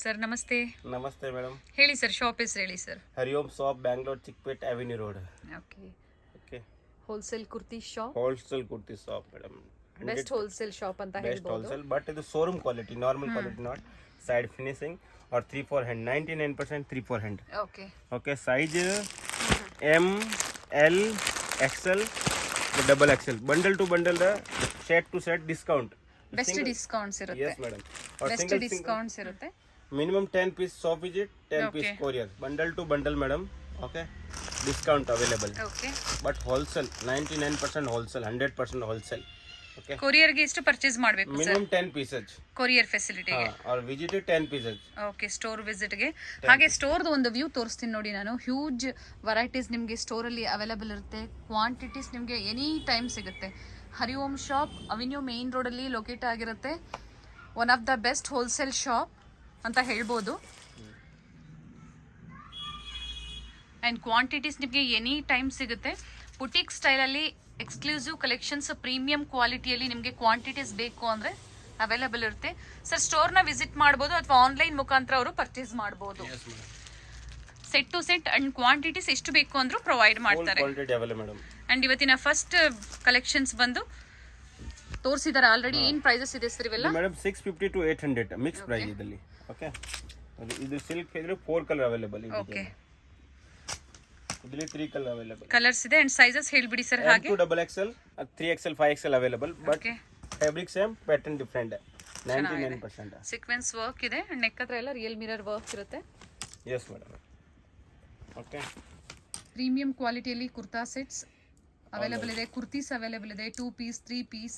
Sir ನಮಸ್ತೆ. ನಮಸ್ತೆ madam. ಹೇಳಿ ಸರ್, ಶಾಪ್ ಹೆಸರು ಹೇಳಿ sir. Hariom shop, Bangalore Chickpet avenue road. Okay. Okay. Wholesale kurti shop. Wholesale kurti shop madam. Best wholesale shop ಅಂತ ಬೆಸ್ಟ್ ಹೇಳ್ಬೋದು. ಹೋಲ್ಸೇಲ್, ಬಟ್ ಇದು showroom quality, normal quality, not side finishing और 3/4 hand 99% 3/4 hand. Okay. Okay. Size M L XL double XL, bundle to bundle the set to set discount. Best discounts ಇರುತ್ತೆ. Yes madam. और best single discounts ಇರುತ್ತೆ. Minimum 10 piece shop visit, 10 Okay. Piece courier, bundle to bundle madam. Okay. Discount available. Okay. But wholesale 99% wholesale, 100% wholesale. Okay. ಕೊರಿಯರ್ಗೆ ಎಷ್ಟು purchase ಮಾಡಬೇಕು sir? Minimum 10 pieces. Courier ಫೆಸಿಲಿಟಿಗೆ. हाँ, और visit 10 pieces. Okay. Store ವಿಸಿಟ್ಗೆ. ಹಾಗೆ ಸ್ಟೋರ್ದು ಒಂದು ವ್ಯೂ ತೋರಿಸ್ತೀನಿ ನೋಡಿ ನಾನು. ಹ್ಯೂಜ್ ವೆರೈಟೀಸ್ ನಿಮಗೆ ಸ್ಟೋರಲ್ಲಿ ಅವೈಲೇಬಲ್ ಇರುತ್ತೆ. ಕ್ವಾಂಟಿಟೀಸ್ ನಿಮಗೆ ಎನಿ ಟೈಮ್ ಸಿಗುತ್ತೆ. ಹರಿಓಂ ಶಾಪ್ ಅವೆನ್ಯೂ ಮೇನ್ ರೋಡಲ್ಲಿ ಲೊಕೇಟ್ ಆಗಿರುತ್ತೆ. One of the best wholesale shop ಅಂತ ಹೇಳ್ಬೋದು. ಆ್ಯಂಡ್ ಕ್ವಾಂಟಿಟೀಸ್ ನಿಮಗೆ ಎನಿ ಟೈಮ್ ಸಿಗುತ್ತೆ. ಬುಟಿಕ್ ಸ್ಟೈಲಲ್ಲಿ ಎಕ್ಸ್ಕ್ಲೂಸಿವ್ ಕಲೆಕ್ಷನ್ಸ್, ಪ್ರೀಮಿಯಂ ಕ್ವಾಲಿಟಿಯಲ್ಲಿ ನಿಮಗೆ ಕ್ವಾಂಟಿಟೀಸ್ ಬೇಕು ಅಂದರೆ ಅವೈಲೇಬಲ್ ಇರುತ್ತೆ. ಸರ್ ಸ್ಟೋರ್ನ ವಿಸಿಟ್ ಮಾಡ್ಬೋದು ಅಥವಾ ಆನ್ಲೈನ್ ಮುಖಾಂತರ ಅವರು ಪರ್ಚೇಸ್ ಮಾಡ್ಬೋದು. Yes madam. Set to set and quantities ಎಷ್ಟು ಬೇಕು ಅಂದ್ರೂ ಪ್ರೊವೈಡ್ Full ಮಾಡ್ತಾರೆ. quality available madam. ಅಂಡ್ ಇವತ್ತಿನ ಫಸ್ಟ್ ಕಲೆಕ್ಷನ್ಸ್ ಬಂದು ತೋರಿಸಿದ್ದಾರೆ ಆಲ್ರೆಡಿ. ಏನು ಪ್ರೈಸಸ್ ಇದೆ ಸರ್ ಇವೆಲ್ಲ? ಮೇಡಮ್ 650 to 800 ಮಿಕ್ಸ್ ಪ್ರೈಸ್ ಇದರಲ್ಲಿ. ಓಕೆ. ಇದು ಸಿಲ್ಕ್ ಇದ್ರೆ 4 ಕಲರ್ ಅವೈಲೇಬಲ್ ಇದೆ. ಓಕೆ. ಇದರಲ್ಲಿ 3 ಕಲರ್ ಅವೈಲೇಬಲ್. ಕಲರ್ಸ್ ಇದೆ ಅಂಡ್ ಸೈಜಸ್ ಹೇಳ್ಬಿಡಿ ಸರ್. ಹಾಗೆ M2 double XL, 3XL, 5XL available, but okay. Fabric same, pattern different. 99%. Sequence work ಇದೆ. ನೆಕ್ ಹತ್ರ ಎಲ್ಲ ರಿಯಲ್ ಮಿರರ್ ವರ್ಕ್ ಇರುತ್ತೆ. Yes madam. ಓಕೆ. ಪ್ರೀಮಿಯಂ ಕ್ವಾಲಿಟಿಯಲ್ಲಿ ಕುರ್ತಾ ಸೆಟ್ಸ್ ಅವೈಲೇಬಲ್ ಇದೆ. ಕುರ್ತೀಸ್ ಅವೈಲೇಬಲ್ ಇದೆ. 2 piece, 3 piece,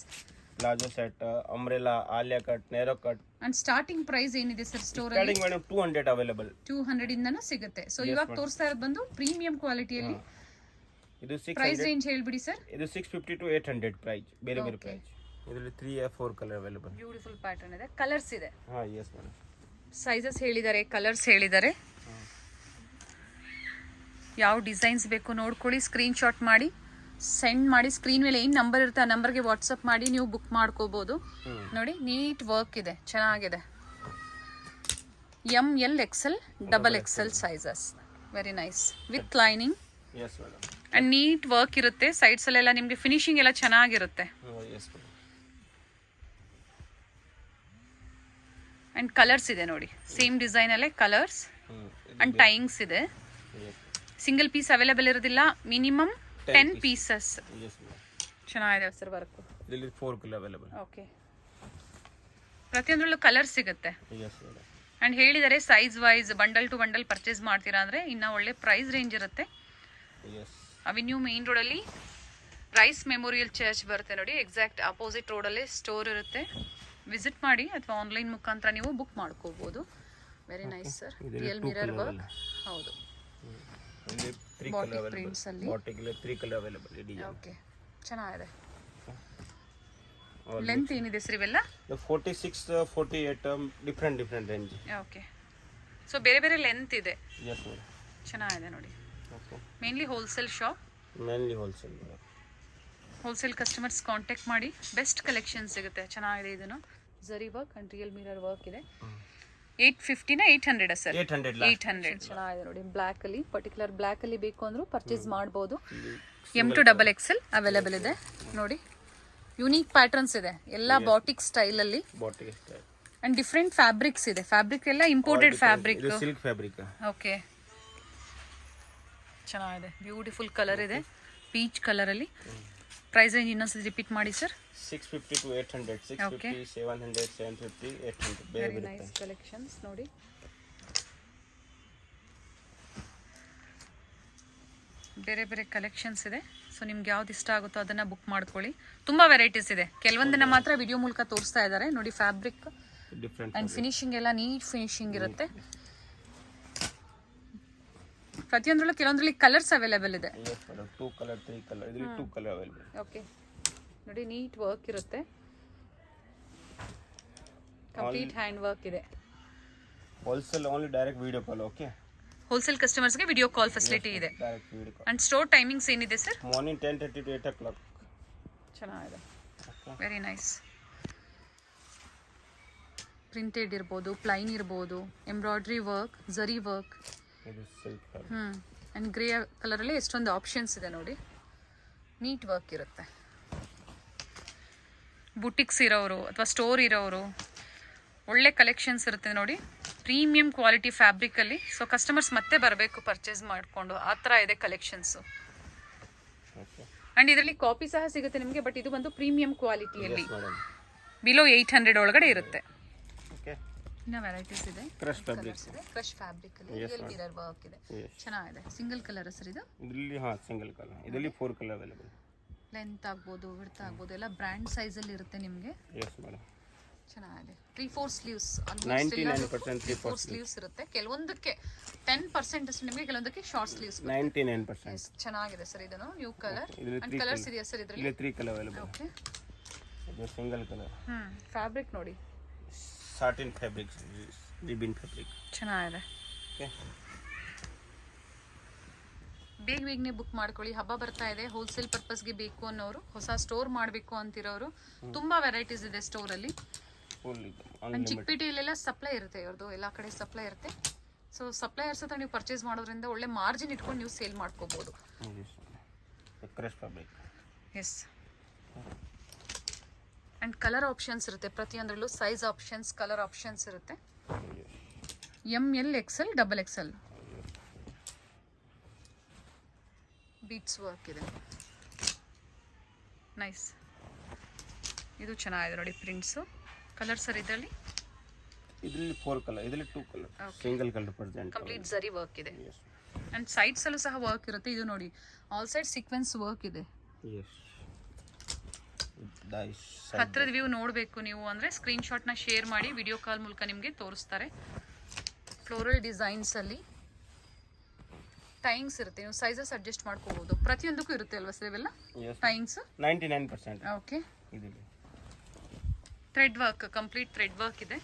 palazzo set, umbrella, Alia cut, narrow cut. And starting price ಏನಿದೆ sir store ಅಲ್ಲಿ? Starting madam 200 available. 200 ಇಂದನೂ ಸಿಗುತ್ತೆ. ಸೊ ಇವಾಗ ತೋರಿಸ್ತಾ ಇರೋದು ಬಂದು ಪ್ರೀಮಿಯಂ ಕ್ವಾಲಿಟಿಯಲ್ಲಿ. ಇದು ಪ್ರೈಸ್ 600. ರೇಂಜ್ ಹೇಳ್ಬಿಡಿ ಸರ್. ಇದು 650 to 800 ಪ್ರೈಸ್, ಬೇರೆ ಬೇರೆ ಪ್ರೈಸ್. ಇದರಲ್ಲಿ 3 or 4 colour available. Beautiful pattern ಇದೆ. ಕಲರ್ಸ್ ಇದೆ. ಹಾ, ಎಸ್ ಮೇಡಮ್. ಸೈಜಸ್ ಹೇಳಿದ್ದಾರೆ, ಕಲರ್ಸ್ ಹೇಳಿದ್ದಾರೆ. ಯಾವ ಡಿಸೈನ್ಸ್ ಬೇಕು ನೋಡ್ಕೊಳ್ಳಿ, ಸ್ಕ್ರೀನ್ ಶಾಟ್ ಮಾಡಿ ಸೆಂಡ್ ಮಾಡಿ. ಸ್ಕ್ರೀನ್ ಮೇಲೆ ಏನು ನಂಬರ್ ಇರುತ್ತೆ ಆ ನಂಬರ್ಗೆ ವಾಟ್ಸಪ್ ಮಾಡಿ ನೀವು ಬುಕ್ ಮಾಡ್ಕೋಬಹುದು. ನೋಡಿ, ನೀಟ್ ವರ್ಕ್ ಇದೆ, ಚೆನ್ನಾಗಿದೆ. ML XL double XL sizes, very nice with lining. Yes madam. And neat work ಇರುತ್ತೆ. ಸೈಡ್ಸ್ ಅಲ್ಲೆಲ್ಲ ನಿಮಗೆ ಫಿನಿಶಿಂಗ್ ಎಲ್ಲ ಚೆನ್ನಾಗಿರುತ್ತೆ. S madam. ಅಂಡ್ ಕಲರ್ಸ್ ಇದೆ ನೋಡಿ, ಸೇಮ್ ಡಿಸೈನ್ ಅಲ್ಲೇ ಕಲರ್ಸ್ ಅಂಡ್ ಟೈಯಿಂಗ್ಸ್ ಇದೆ. ಸಿಂಗಲ್ ಪೀಸ್ ಅವೈಲೇಬಲ್ ಇರೋದಿಲ್ಲ, ಮಿನಿಮಮ್ 10 ಪೀಸಸ್. Yes madam. ಚೆನ್ನಾಗಿದೆ ಸರ್ ವರ್ಕ್. ಇದರಲ್ಲಿ 4 ಕಲರ್ ಅವೈಲೇಬಲ್. ಓಕೆ. ಪ್ರತಿಯೊಂದರಲ್ಲೂ ಕಲರ್ ಸಿಗುತ್ತೆ. Yes madam. ಅಂಡ್ ಹೇಳಿದರೆ size wise bundle to bundle purchase ಮಾಡ್ತೀರಾ ಅಂದರೆ ಇನ್ನೂ ಒಳ್ಳೆ ಪ್ರೈಸ್ ರೇಂಜ್ ಇರುತ್ತೆ. ಎಸ್. ಅವೆನ್ಯೂ ಮೇನ್ ರೋಡಲ್ಲಿ ರೈಸ್ ಮೆಮೋರಿಯಲ್ ಚರ್ಚ್ ಬರುತ್ತೆ ನೋಡಿ, ಎಕ್ಸಾಕ್ಟ್ ಅಪೋಸಿಟ್ ರೋಡಲ್ಲೇ ಸ್ಟೋರ್ ಇರುತ್ತೆ. ವಿಸಿಟ್ ಮಾಡಿ ಅಥವಾ ಆನ್ಲೈನ್ ಮುಖಾಂತರ ನೀವು ಬುಕ್ ಮಾಡ್ಕೋಬಹುದು. Very nice sir. Real mirror work. ಹೌದು. ಇಲ್ಲಿ 3 ಬಾಟಿಕ್ ಕಲರ್ ಪ್ರಿಂಟ್ಸ್ ಅಲ್ಲಿ. ಬಾಟಿಕ್ ಅಲ್ಲಿ 3 ಕಲರ್ ಅವೈಲೇಬಲ್ ಇದೆ. ಓಕೆ, ಚೆನ್ನಾಗಿದೆ. ಲೆಂತ್ ಏನಿದೆ ಸರ್ ಇವೆಲ್ಲ? 46 48 ಡಿಫರೆಂಟ್ ರೇಂಜ್. ಓಕೆ. ಸೊ ಬೇರೆ ಬೇರೆ ಲೆಂತ್ ಇದೆ. Yes madam. ಚೆನ್ನಾಗಿದೆ ನೋಡಿ. Okay. Mainly wholesale shop. Mainly wholesale. Wholesale customers contact ಮಾಡಿ, ಬೆಸ್ಟ್ ಕಲೆಕ್ಷನ್ ಸಿಗುತ್ತೆ. ಚೆನ್ನಾಗಿದೆ. ಇದನ್ನು zari work and real mirror work ಇದೆ. 850 ನಾ 800 ಸರ್? 800 ಚೆನ್ನಾಗಿದೆ ನೋಡಿ. ಬ್ಲ್ಯಾಕ್ ಅಲ್ಲಿ, ಪರ್ಟಿಕ್ಯುಲರ್ ಬ್ಲ್ಯಾಕ್ ಅಲ್ಲಿ ಬೇಕು ಅಂದ್ರೂ ಪರ್ಚೇಸ್ ಮಾಡ್ಬೋದು. M2 ಡಬಲ್ XL ಅವೈಲೇಬಲ್ ಇದೆ ನೋಡಿ. ಯುನೀಕ್ ಪ್ಯಾಟರ್ನ್ಸ್ ಇದೆ, ಎಲ್ಲ ಬಾಟಿಕ್ ಸ್ಟೈಲ್ ಅಲ್ಲಿ. Batik style and different fabrics ಇದೆ. ಫ್ಯಾಬ್ರಿಕ್ ಎಲ್ಲ ಇಂಪೋರ್ಟೆಡ್ ಫ್ಯಾಬ್ರಿಕ್. ಇದು ಸಿಲ್ಕ್ ಫ್ಯಾಬ್ರಿಕ್. ಓಕೆ, ಚೆನ್ನಾಗಿದೆ. ಬ್ಯೂಟಿಫುಲ್ ಕಲರ್ ಇದೆ, ಪೀಚ್ ಕಲರ್ ಅಲ್ಲಿ. ಪ್ರೈಸ್ ರೇಂಜ್ ಇನ್ನೊಂದ್ಸತಿ ರಿಪೀಟ್ ಮಾಡಿ ಸರ್. 650 to 800, 650, 700, 750, 800 ಬೇರೆ ವೆರಿ ಬೇರೆ ನೈಸ್ ಕಲೆಕ್ಷನ್ಸ್ ನೋಡಿ. ಬೇರೆ ಬೇರೆ ಕಲೆಕ್ಷನ್ಸ್ ಇದೆ. ಸೊ ನಿಮ್ಗೆ ಯಾವ್ದು ಇಷ್ಟ ಆಗುತ್ತೋ ಅದನ್ನ ಬುಕ್ ಮಾಡ್ಕೊಳ್ಳಿ. ತುಂಬಾ ವೆರೈಟೀಸ್ ಇದೆ. ಕೆಲವೊಂದನ್ನ ಮಾತ್ರ ವಿಡಿಯೋ ಮೂಲಕ ತೋರಿಸ್ತಾ ಇದ್ದಾರೆ ನೋಡಿ. ಫ್ಯಾಬ್ರಿಕ್ ಡಿಫರೆಂಟ್ ಅಂಡ್ ಫಿನಿಶಿಂಗ್ ಎಲ್ಲ ನೀಟ್ ಫಿನಿಶಿಂಗ್ ಇರುತ್ತೆ. ಪ್ರತಿಯೊಂದರಲ್ಲೂ ಕೆಲವೊಂದರಲ್ಲಿ ಕಲರ್ಸ್ ಅವೈಲೇಬಲ್ ಇದೆ. 2 ಕಲರ್ 3 ಕಲರ್ ಇದರಲ್ಲಿ 2 ಕಲರ್ ಅವೈಲೇಬಲ್. ಓಕೆ ನೋಡಿ, ನೀಟ್ ವರ್ಕ್ ಇರುತ್ತೆ. ಕಂಪ್ಲೀಟ್ ಹ್ಯಾಂಡ್ ವರ್ಕ್ ಇದೆ. Wholesale only direct video call. Okay. Wholesale ಕಸ್ಟಮರ್ಸ್ಗೆ ವಿಡಿಯೋ ಕಾಲ್ ಫೆಸಿಲಿಟಿ ಇದೆ. Direct video call. And store timings ಏನಿದೆ ಸರ್? Morning 10:30 to 8 o'clock. ಚೆನ್ನಾಗಿದೆ. Very nice. Printed ಇರ್ಬೋದು, plain ಇರ್ಬೋದು, embroidery work, zari work. ಇದು silk and grey ಕಲರಲ್ಲಿ ಎಷ್ಟೊಂದು ಆಪ್ಷನ್ಸ್ ಇದೆ ನೋಡಿ. ನೀಟ್ ವರ್ಕ್ ಇರುತ್ತೆ. ಬುಟಿಕ್ಸ್ ಇರೋರು ಅಥವಾ ಸ್ಟೋರ್ ಇರೋರು ಒಳ್ಳೆ ಕಲೆಕ್ಷನ್ಸ್ ಇರುತ್ತೆ ನೋಡಿ. ಪ್ರೀಮಿಯಂ ಕ್ವಾಲಿಟಿ ಫ್ಯಾಬ್ರಿಕಲ್ಲಿ. ಸೊ ಕಸ್ಟಮರ್ಸ್ ಮತ್ತೆ ಬರಬೇಕು ಪರ್ಚೇಸ್ ಮಾಡಿಕೊಂಡು, ಆ ಥರ ಇದೆ ಕಲೆಕ್ಷನ್ಸು. ಆ್ಯಂಡ್ ಇದರಲ್ಲಿ ಕಾಪಿ ಸಹ ಸಿಗುತ್ತೆ ನಿಮಗೆ, ಬಟ್ ಇದು ಬಂದು ಪ್ರೀಮಿಯಂ ಕ್ವಾಲಿಟಿಯಲ್ಲಿ ಬಿಲೋ 800 ಒಳಗಡೆ ಇರುತ್ತೆ. ಇನ್ನ ವೆರೈಟೀಸ್ ಇದೆ. ಕ್ರಶ್ ಫ್ಯಾಬ್ರಿಕ್ ಇದೆ, ಕ್ರಶ್ ಫ್ಯಾಬ್ರಿಕ್ ಅಲ್ಲಿ ರಿಯಲ್ ಮಿರರ್ ವರ್ಕ್ ಇದೆ. ಚೆನ್ನಾಗಿದೆ. ಸಿಂಗಲ್ ಕಲರ್ ಸರ್ ಇದು? ಇದರಲ್ಲಿ ಸಿಂಗಲ್ ಕಲರ್. ಇದರಲ್ಲಿ 4 ಕಲರ್ ಅವೈಲೇಬಲ್. ಲೆಂತ್ ಆಗ್ಬೋದು, ವಿಡ್ತ್ ಆಗ್ಬೋದು, ಎಲ್ಲ ಬ್ರ್ಯಾಂಡ್ ಸೈಜ್ ಅಲ್ಲಿ ಇರುತ್ತೆ ನಿಮಗೆ. S madam. ಚೆನ್ನಾಗಿದೆ. 3/4 ಸ್ಲೀವ್ಸ್, 99% 3/4 ಸ್ಲೀವ್ಸ್ ಇರುತ್ತೆ. ಕೆಲವೊಂದಕ್ಕೆ 10% ಅಷ್ಟು ನಿಮಗೆ, ಕೆಲವೊಂದಕ್ಕೆ ಶಾರ್ಟ್ ಸ್ಲೀವ್ಸ್. 99%. ಚೆನ್ನಾಗಿದೆ ಸರ್. ಇದನ್ನು ನ್ಯೂ ಕಲರ್ ಅಂಡ್ ಕಲರ್ಸ್ ಇದೆಯಾ ಸರ್ ಇದರಲ್ಲಿ? ಇಲ್ಲಿ 3 ಕಲರ್ ಅವೈಲೇಬಲ್. ಓಕೆ. ಇದು ಸಿಂಗಲ್ ಕಲರ್. ಫ್ಯಾಬ್ರಿಕ್ ನೋಡಿ. Satin fabric, ribbon fabric. ಚೆನ್ನಾಗಿದೆ. ಓಕೆ. ಬೇಗನೆ ಬುಕ್ ಮಾಡ್ಕೊಳ್ಳಿ. ಹಬ್ಬ ಬರ್ತಾ ಇದೆ. ಹೋಲ್ಸೇಲ್ ಪರ್ಪಸ್ಗೆ ಬೇಕು ಅನ್ನೋರು, ಹೊಸ ಸ್ಟೋರ್ ಮಾಡಬೇಕು ಅಂತಿರೋರು, ತುಂಬಾ ವೆರೈಟೀಸ್ ಇದೆ ಸ್ಟೋರಲ್ಲಿ. ಅಂಡ್ ಚಿಕ್ಕಪೇಟೆಯಲ್ಲೆಲ್ಲ ಸಪ್ಲೈ ಇರುತ್ತೆ ಇವ್ರದ್ದು, ಎಲ್ಲ ಕಡೆ ಸಪ್ಲೈ ಇರುತ್ತೆ. ಸೊ ಸಪ್ಲೈಯರ್ಸ್ ಹತ್ರ ನೀವು ಪರ್ಚೇಸ್ ಮಾಡೋದ್ರಿಂದ ಒಳ್ಳೆ ಮಾರ್ಜಿನ್ ಇಟ್ಕೊಂಡು ನೀವು ಸೇಲ್ ಮಾಡ್ಕೋಬಹುದು. Crush fabric. Yes. And colour options ಇರುತ್ತೆ ಪ್ರತಿಯೊಂದರಲ್ಲೂ. ಸೈಜ್ ಆಪ್ಷನ್ಸ್, ಕಲರ್ ಆಪ್ಷನ್ಸ್ ಇರುತ್ತೆ. ML, XL, XXL. Beads work ಇದೆ. ನೈಸ್. ಇದು ಚೆನ್ನಾಗಿದೆ ನೋಡಿ ಪ್ರಿಂಟ್ಸು. ಕಲರ್ ಸರ್ ಇದರಲ್ಲಿ? ಇದರಲ್ಲಿ 4 ಕಲರ್, ಇದರಲ್ಲಿ 2 colour. Single colour present. Complete zari work ಇದೆ. ಅಂಡ್ ಸೈಡ್ಸ್ ಅಲ್ಲೂ ಸಹ ವರ್ಕ್ ಇರುತ್ತೆ. ಇದು ನೋಡಿ, ಆಲ್ ಸೈಡ್ ಸೀಕ್ವೆನ್ಸ್ ವರ್ಕ್ ಇದೆ. ಹತ್ರದ ವ್ಯೂ ನೋಡಬೇಕು ನೀವು ಅಂದರೆ ಸ್ಕ್ರೀನ್ ಶಾಟ್ನ ಶೇರ್ ಮಾಡಿ, ವಿಡಿಯೋ ಕಾಲ್ ಮೂಲಕ ನಿಮಗೆ ತೋರಿಸ್ತಾರೆ. ಫ್ಲೋರಲ್ ಡಿಸೈನ್ಸ್ ಅಲ್ಲಿ ಟೈಂಗ್ಸ್ ಇರುತ್ತೆ. ನೀವು ಸೈಜಸ್ ಅಡ್ಜಸ್ಟ್ ಮಾಡ್ಕೋಬಹುದು. ಪ್ರತಿಯೊಂದಕ್ಕೂ ಇರುತ್ತೆ ಅಲ್ವಾ ಸರ್ ಇವೆಲ್ಲ ಟೈಂಗ್ಸ್? 99%. Okay. Thread work, complete thread work ಇದೆ.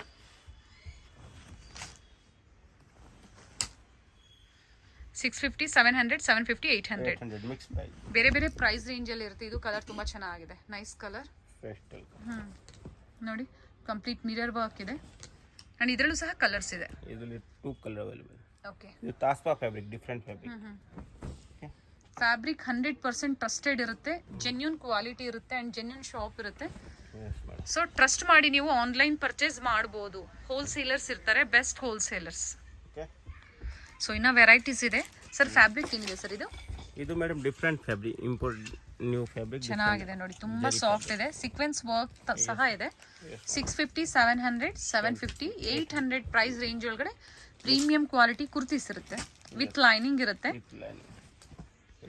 $650, $700, $750, $800 ಮಿಕ್ಸ್ ಪ್ರೈಸ್. ಬೇರೆ ಬೇರೆ ಪ್ರೈಸ್ ರೇಂಜ್ ಅಲ್ಲಿ ಇರುತ್ತೆ. ಇದು ಕಲರ್ ತುಂಬಾ ಚೆನ್ನಾಗಿದೆ. Nice colour. ನೋಡಿ, ಕಂಪ್ಲೀಟ್ ಮಿರರ್ ವರ್ಕ್ ಇದೆ. ಅಂಡ್ ಇದರಲ್ಲೂ ಸಹ ಕಲರ್ಸ್ ಇದೆ. ಇದರಲ್ಲಿ 2 ಕಲರ್ ಅವೈಲೇಬಲ್. ಓಕೆ. ಇದು ತಾಸ್ಪಾ fabric, different fabric. Fabric 100% trusted ಇರುತ್ತೆ, ಜೆನ್ಯೂನ್ ಕ್ವಾಲಿಟಿ ಇರುತ್ತೆ ಅಂಡ್ ಜೆನ್ಯೂನ್ ಶಾಪ್ ಇರುತ್ತೆ. ಸೊ ಟ್ರಸ್ಟ್ ಮಾಡಿ ನೀವು ಆನ್ಲೈನ್ ಪರ್ಚೇಸ್ ಮಾಡ್ಬೋದು. ಹೋಲ್ಸೇಲರ್ಸ್ ಇರ್ತಾರೆ, ಬೆಸ್ಟ್ ಹೋಲ್ಸೇಲರ್ಸ್. ಸೊ ಇನ್ನ ವೆರೈಟೀಸ್ ಇದೆ ಸರ್. ಫ್ಯಾಬ್ರಿಕ್ ಏನಿದೆ ಸರ್ ಇದು? ಇದು madam different fabric, import new fabric. ಚೆನ್ನಾಗಿದೆ ನೋಡಿ, ತುಂಬಾ ಸಾಫ್ಟ್ ಇದೆ. ಸೀಕ್ವೆನ್ಸ್ ವರ್ಕ್ ಸಹ ಇದೆ. 650, 700, 750, 800 ಪ್ರೈಸ್ ರೇಂಜ್ ಒಳಗಡೆ ಪ್ರೀಮಿಯಂ ಕ್ವಾಲಿಟಿ ಕುರ್ತೀಸ್ ಇರುತ್ತೆ. ವಿತ್ ಲೈನಿಂಗ್ ಇರುತ್ತೆ.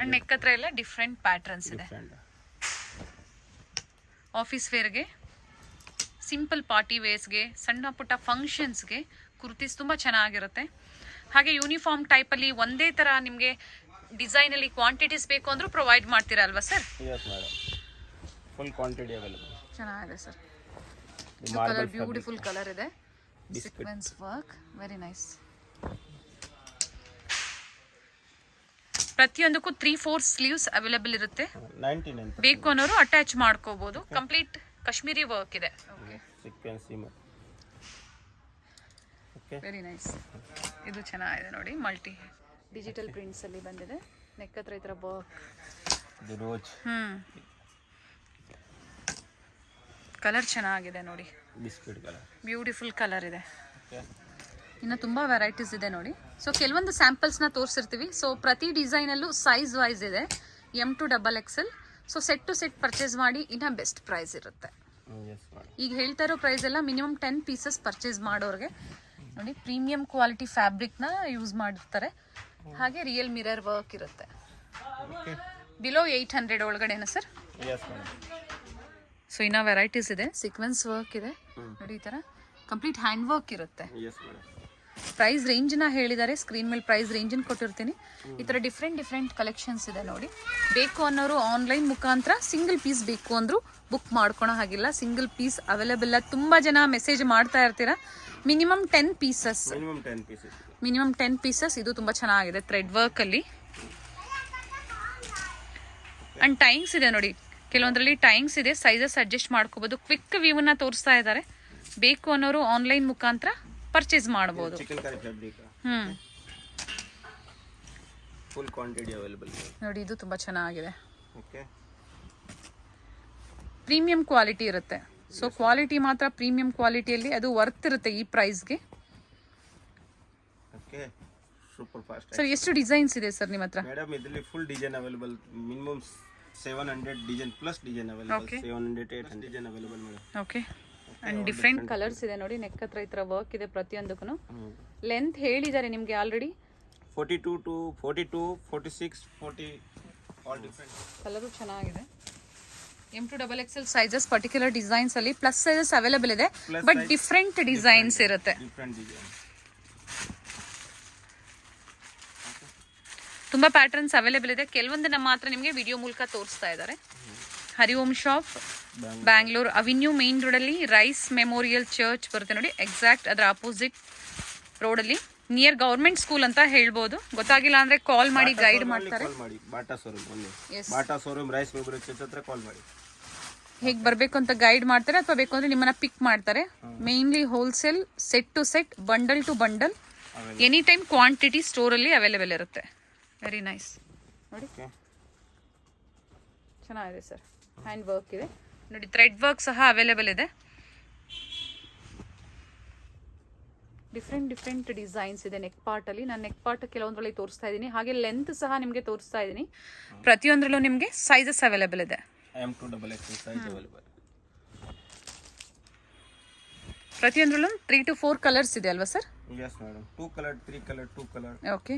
ಅಂಡ್ ನೆಕ್ ಹತ್ರ ಎಲ್ಲ ಡಿಫ್ರೆಂಟ್ ಪ್ಯಾಟರ್ನ್ಸ್ ಇದೆ. ಆಫೀಸ್ ವೇರ್ಗೆ, ಸಿಂಪಲ್ ಪಾರ್ಟಿ ವೇರ್ಸ್ಗೆ, ಸಣ್ಣ ಪುಟ್ಟ ಫಂಕ್ಷನ್ಸ್ಗೆ ಕುರ್ತೀಸ್ ತುಂಬ ಚೆನ್ನಾಗಿರುತ್ತೆ. ಹಾಗೆ ಯೂನಿಫಾರ್ಮ್ ಟೈಪಲ್ಲಿ ಒಂದೇ ಥರ ನಿಮಗೆ ಡಿಸೈನಲ್ಲಿ ಕ್ವಾಂಟಿಟೀಸ್ ಬೇಕು ಅಂದರೂ ಪ್ರೊವೈಡ್ ಮಾಡ್ತೀರಾ ಅಲ್ವಾ ಸರ್? Full quantity available. ಚೆನ್ನಾಗಿದೆ ಸರ್. ಕಲರ್ ಬ್ಯೂಟಿಫುಲ್ ಕಲರ್ ಇದೆ. Sequence work, very nice. ಪ್ರತಿಯೊಂದಕ್ಕೂ 3/4 ಸ್ಲೀವ್ಸ್ ಅವೈಲೇಬಲ್ ಇರುತ್ತೆ. 99. ಬೇಕು ಅನ್ನೋರು ಅಟ್ಯಾಚ್ ಮಾಡ್ಕೋಬಹುದು. ಕಂಪ್ಲೀಟ್ ಕಾಶ್ಮೀರಿ ವರ್ಕ್ ಇದೆ. Very nice. ಇದು ಚೆನ್ನಾಗಿದೆ ನೋಡಿ, ಮಲ್ಟಿ ಡಿಜಿಟಲ್ ಪ್ರಿಂಟ್ಸ್ ಅಲ್ಲಿ ಬಂದಿದೆ. ನೆಕ್ ಹತ್ರ ಈ ತರ ವರ್ಕ್. ಕಲರ್ ಚೆನ್ನಾಗಿದೆ ನೋಡಿ, ಬಿಸ್ಕೆಟ್ ಕಲರ್, ಬ್ಯೂಟಿಫುಲ್ ಕಲರ್ ಇದೆ. ಇನ್ನು ತುಂಬಾ ವೆರೈಟೀಸ್ ಇದೆ ನೋಡಿ. ಸೊ ಕೆಲವೊಂದು ಸ್ಯಾಂಪಲ್ಸ್ನ ತೋರಿಸಿರ್ತೀವಿ. ಸೊ ಪ್ರತಿ ಡಿಸೈನಲ್ಲೂ ಸೈಜ್ ವೈಸ್ ಇದೆ, M to XXL. So set to set purchase ಮಾಡಿ, ಇನ್ನ ಬೆಸ್ಟ್ ಪ್ರೈಸ್ ಇರುತ್ತೆ. ಈಗ ಹೇಳ್ತಾ ಇರೋ ಪ್ರೈಸ್ ಎಲ್ಲ ಮಿನಿಮಮ್ 10 ಪೀಸಸ್ ಪರ್ಚೇಸ್ ಮಾಡೋರಿಗೆ ನೋಡಿ. ಪ್ರೀಮಿಯಂ ಕ್ವಾಲಿಟಿ ಫ್ಯಾಬ್ರಿಕ್ನ ಯೂಸ್ ಮಾಡಿರ್ತಾರೆ. ಹಾಗೆ ರಿಯಲ್ ಮಿರರ್ ವರ್ಕ್ ಇರುತ್ತೆ. ಬಿಲೋ 800 ಒಳಗಡೆನಾ ಸರ್? ಸೊ ಇನ್ನ ವೆರೈಟೀಸ್ ಇದೆ. ಸೀಕ್ವೆನ್ಸ್ ವರ್ಕ್ ಇದೆ ನೋಡಿ, ಈ ಥರ ಕಂಪ್ಲೀಟ್ ಹ್ಯಾಂಡ್ ವರ್ಕ್ ಇರುತ್ತೆ. ಪ್ರೈಸ್ ರೇಂಜ್ನ ಹೇಳಿದ್ದಾರೆ, ಸ್ಕ್ರೀನ್ ಮೇಲೆ ಪ್ರೈಸ್ ರೇಂಜನ್ನು ಕೊಟ್ಟಿರ್ತೀನಿ. ಈ ಥರ ಡಿಫ್ರೆಂಟ್ ಕಲೆಕ್ಷನ್ಸ್ ಇದೆ ನೋಡಿ. ಬೇಕು ಅನ್ನೋರು ಆನ್ಲೈನ್ ಮುಖಾಂತರ ಸಿಂಗಲ್ ಪೀಸ್ ಬೇಕು ಅಂದರೂ ಬುಕ್ ಮಾಡ್ಕೊಳೋ ಹಾಗಿಲ್ಲ. Single piece available. ತುಂಬ ಜನ ಮೆಸೇಜ್ ಮಾಡ್ತಾ ಇರ್ತೀರಾ. Minimum 10 pieces. Minimum 10 pieces. ಇದು ತುಂಬ ಚೆನ್ನಾಗಿದೆ ಥ್ರೆಡ್ ವರ್ಕಲ್ಲಿ. ಅಂಡ್ ಟೈಂಗ್ಸ್ ಇದೆ ನೋಡಿ, ಕೆಲವೊಂದರಲ್ಲಿ ಟೈಂಗ್ಸ್ ಇದೆ. ಸೈಜಸ್ ಅಡ್ಜಸ್ಟ್ ಮಾಡ್ಕೋಬೋದು. ಕ್ವಿಕ್ ವ್ಯೂನ ತೋರಿಸ್ತಾ ಇದ್ದಾರೆ. ಬೇಕು ಅನ್ನೋರು ಆನ್ಲೈನ್ ಮುಖಾಂತರ ಪರ್ಚೇಸ್ ಮಾಡ್ಬೋದು. Chikan fabric full quantity available ನೋಡಿ, ಇದು ತುಂಬ ಚೆನ್ನಾಗಿದೆ. ಓಕೆ, ಪ್ರೀಮಿಯಂ ಕ್ವಾಲಿಟಿ ಇರುತ್ತೆ. ಸೊ ಕ್ವಾಲಿಟಿ ಮಾತ್ರ ಪ್ರೀಮಿಯಂ ಕ್ವಾಲಿಟಿಯಲ್ಲಿ ಅದು ವರ್ತ್ ಇರುತ್ತೆ ಈ ಪ್ರೈಸ್ಗೆ. Okay, super fast. ಸರ್ ಎಷ್ಟು ಡಿಸೈನ್ಸ್ ಇದೆ ಸರ್ ನಿಮ್ಮ ಹತ್ರ? ಮೇಡಮ್ ಇದರಲ್ಲಿ full design available. Minimum 700 design plus design available. 700 design available madam. Okay, and different colours ಇದೆ ನೋಡಿ. ನೆಕ್ ಹತ್ರ ಈ ಥರ ವರ್ಕ್ ಇದೆ ಪ್ರತಿಯೊಂದಕ್ಕೂ. ಲೆಂತ್ ಹೇಳಿದ್ದಾರೆ ನಿಮಗೆ already. 42 to 42, 46, 40 all different. Colour ಚೆನ್ನಾಗಿದೆ. M2XXL ಸೈಜಸ್ ಪರ್ಟಿಕ್ಯುಲರ್ ಡಿಸೈನ್ಸ್ ಅಲ್ಲಿ ಪ್ಲಸ್ ಸೈಜಸ್ ಅವೈಲೇಬಲ್ ಇದೆ, ಬಟ್ ಡಿಫ್ರೆಂಟ್ ಡಿಸೈನ್ಸ್ ಇರುತ್ತೆ. ತುಂಬಾ ಪ್ಯಾಟರ್ನ್ಸ್ ಅವೈಲೇಬಲ್ ಇದೆ. ಕೆಲವೊಂದನ್ನ ಮಾತ್ರ ನಿಮಗೆ ವಿಡಿಯೋ ಮೂಲಕ ತೋರಿಸ್ತಾ ಇದ್ದಾರೆ. Hari Om shop, Bangalore avenue main ರೋಡಲ್ಲಿ ರೈಸ್ ಮೆಮೋರಿಯಲ್ ಚರ್ಚ್ ಬರುತ್ತೆ ನೋಡಿ. ಎಕ್ಸಾಕ್ಟ್ ಅದರ ಅಪೋಸಿಟ್ ರೋಡಲ್ಲಿ ನಿಯರ್ ಗವರ್ಮೆಂಟ್ ಸ್ಕೂಲ್ ಅಂತ ಹೇಳ್ಬೋದು. ಗೊತ್ತಾಗಿಲ್ಲ ಅಂದ್ರೆ ಕಾಲ್ ಮಾಡಿ ಗೈಡ್ ಮಾಡ್ತಾರೆ. Bata showroom Rice memorial church ಹತ್ರ ಕಾಲ್ ಮಾಡಿ. ಹೇಗೆ ಬರಬೇಕು ಅಂತ ಗೈಡ್ ಮಾಡ್ತಾರೆ, ಅಥವಾ ಬೇಕು ಅಂದ್ರೆ ನಿಮ್ಮನ್ನ ಪಿಕ್ ಮಾಡ್ತಾರೆ. Mainly wholesale, set to set, bundle to bundle, any time quantity ಸ್ಟೋರಲ್ಲಿ ಅವೈಲೇಬಲ್ ಇರುತ್ತೆ. ವೆರಿ ನೈಸ್ ನೋಡಿ, ಚೆನ್ನಾಗಿದೆ ಸರ್. ಹ್ಯಾಂಡ್ ವರ್ಕ್ ಇದೆ ನೋಡಿ, ಥ್ರೆಡ್ ವರ್ಕ್ ಸಹ ಅವೈಲೇಬಲ್ ಇದೆ. ಡಿಫ್ರೆಂಟ್ ಡಿಸೈನ್ಸ್ ಇದೆ ನೆಕ್ ಪಾರ್ಟಲ್ಲಿ. ನಾನು ನೆಕ್ ಪಾರ್ಟ್ ಕೆಲವೊಂದರಲ್ಲಿ ತೋರಿಸ್ತಾ ಇದ್ದೀನಿ, ಹಾಗೆ ಲೆಂತ್ ಸಹ ನಿಮಗೆ ತೋರಿಸ್ತಾ ಇದ್ದೀನಿ. ಪ್ರತಿಯೊಂದರಲ್ಲೂ ನಿಮಗೆ ಸೈಜಸ್ ಅವೈಲೇಬಲ್ ಇದೆ. M2XXL size available. ಪ್ರತಿಯೊಂದರಲ್ಲೂ 3 to 4 ಕಲರ್ಸ್ ಇದೆ ಅಲ್ವಾ sir? Yes madam, 2 color, 3 color, 2 color. Okay,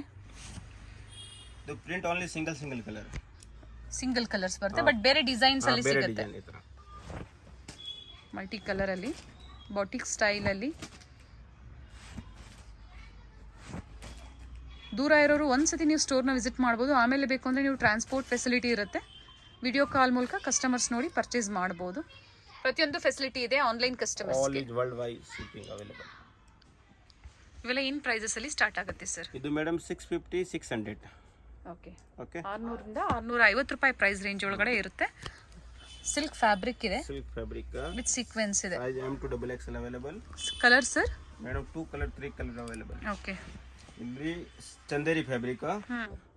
The print only single color. Single colours ಬರುತ್ತೆ, ಬಟ್ ಬೇರೆ ಡಿಸೈನ್ಸ್ ಅಲ್ಲಿ ಸಿಗುತ್ತೆ. ಮಲ್ಟಿ ಕಲರ್ ಅಲ್ಲಿ, ಬಾಟಿಕ್ ಸ್ಟೈಲ್ ಅಲ್ಲಿ. ದೂರ ಇರೋರು ಒಂದ್ಸತಿ ನೀವು ಸ್ಟೋರ್ನ ವಿಸಿಟ್ ಮಾಡ್ಬೋದು. ಆಮೇಲೆ ಬೇಕು ಅಂದರೆ ನೀವು ಟ್ರಾನ್ಸ್ಪೋರ್ಟ್ ಫೆಸಿಲಿಟಿ ಇರುತ್ತೆ. ವಿಡಿಯೋ ಕಾಲ್ ಮೂಲಕ ಕಸ್ಟಮರ್ಸ್ ನೋಡಿ ಪರ್ಚೇಸ್ ಮಾಡ್ಬೋದು. ಪ್ರತಿಯೊಂದು ಫೆಸಿಲಿಟಿ ಇದೆ online customers. All is world wide shipping available. ಇವೆಲ್ಲ ಇನ್ ಪ್ರೈಸಸ್ ಅಲ್ಲಿ ಸ್ಟಾರ್ಟ್ ಆಗುತ್ತೆ ಸರ್? ಇದು ಮೇಡಮ್ 650, 600. ಓಕೆ, ಓಕೆ, 600 ರಿಂದ 650 ರೂಪಾಯಿ ಪ್ರೈಸ್ ರೇಂಜ್ ಒಳಗಡೆ ಇರುತ್ತೆ. ಸಿಲ್ಕ್ ಫ್ಯಾಬ್ರಿಕ್ ಇದೆ, ಸಿಲ್ಕ್ ಫ್ಯಾಬ್ರಿಕ್ ವಿತ್ ಸೀಕ್ವೆನ್ಸ್ ಇದೆ. Size M2XXL available. Colour sir? Madam 2 color, 3 color available. Okay, ಇಲ್ಲಿ Chanderi fabric.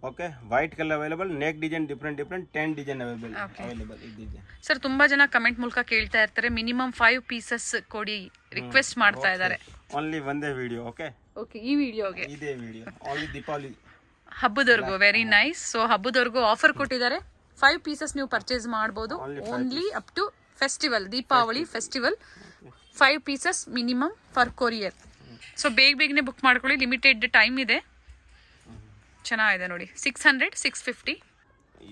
Okay, white colour available. Neck design different 10 design available ಇದೆ sir. ತುಂಬಾ ಜನ ಕಮೆಂಟ್ ಮೂಲಕ ಕೇಳ್ತಾ ಇರ್ತಾರೆ, ಮಿನಿಮಮ್ 5 ಪೀಸಸ್ ಕೊಡಿ, ರಿಕ್ವೆಸ್ಟ್ ಮಾಡ್ತಾ ಇದ್ದಾರೆ. ಓನ್ಲಿ ಒಂದೇ ವಿಡಿಯೋ. ಓಕೆ, ಈ ವಿಡಿಯೋಗೆ ಇದೇ ವಿಡಿಯೋ ಓನ್ಲಿ ದೀಪಾವಳಿ ಹಬ್ಬದವರೆಗೂ. Very nice. ಸೊ ಹಬ್ಬದವರೆಗೂ ಆಫರ್ ಕೊಟ್ಟಿದ್ದಾರೆ. 5 ಪೀಸಸ್ ನೀವು ಪರ್ಚೇಸ್ ಮಾಡ್ಬೋದು. Only up to festival, Deepavali festival. 5 pieces minimum for courier. So ಬೇಗನೆ ಬುಕ್ ಮಾಡ್ಕೊಳ್ಳಿ, ಲಿಮಿಟೆಡ್ ಟೈಮ್ ಇದೆ. ಚೆನ್ನಾಗಿದೆ ನೋಡಿ, 600, 650.